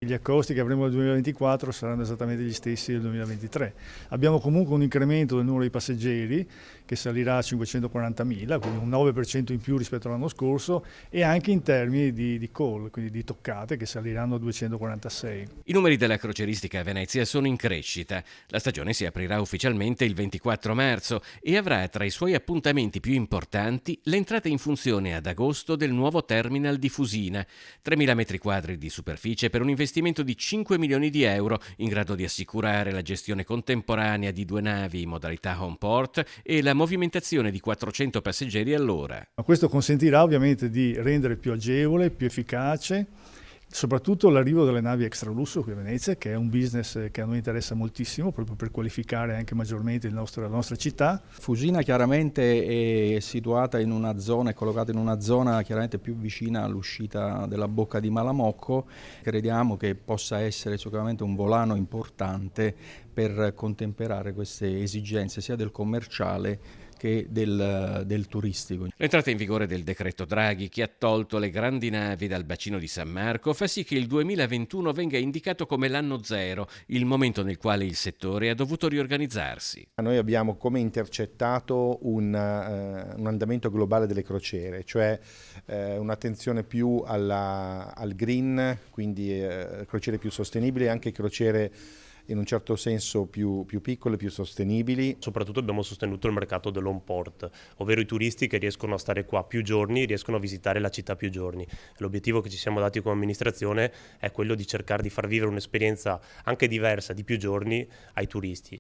Gli accosti che avremo nel 2024 saranno esattamente gli stessi del 2023. Abbiamo comunque un incremento del numero di passeggeri che salirà a 540.000, quindi un 9% in più rispetto all'anno scorso, e anche in termini di call, quindi di toccate, che saliranno a 246. I numeri della crocieristica a Venezia sono in crescita. La stagione si aprirà ufficialmente il 24 marzo e avrà tra i suoi appuntamenti più importanti l'entrata in funzione ad agosto del nuovo terminal di Fusina, 3.000 metri quadri di superficie per un investimento di 5 milioni di euro, in grado di assicurare la gestione contemporanea di 2 navi in modalità home port e la movimentazione di 400 passeggeri all'ora. Ma questo consentirà ovviamente di rendere più agevole, più efficace, soprattutto l'arrivo delle navi extralusso qui a Venezia, che è un business che a noi interessa moltissimo, proprio per qualificare anche maggiormente la nostra città. Fusina chiaramente è situata in una zona, è collocata in una zona chiaramente più vicina all'uscita della bocca di Malamocco. Crediamo che possa essere sicuramente un volano importante per contemperare queste esigenze sia del commerciale che del turistico. L'entrata in vigore del decreto Draghi, che ha tolto le grandi navi dal bacino di San Marco, fa sì che il 2021 venga indicato come l'anno zero, il momento nel quale il settore ha dovuto riorganizzarsi. Noi abbiamo come intercettato un andamento globale delle crociere, cioè un'attenzione più al green, quindi crociere più sostenibili e anche crociere in un certo senso più piccole, più sostenibili. Soprattutto abbiamo sostenuto il mercato dell'home port, ovvero i turisti che riescono a stare qua più giorni, riescono a visitare la città più giorni. L'obiettivo che ci siamo dati come amministrazione è quello di cercare di far vivere un'esperienza anche diversa di più giorni ai turisti.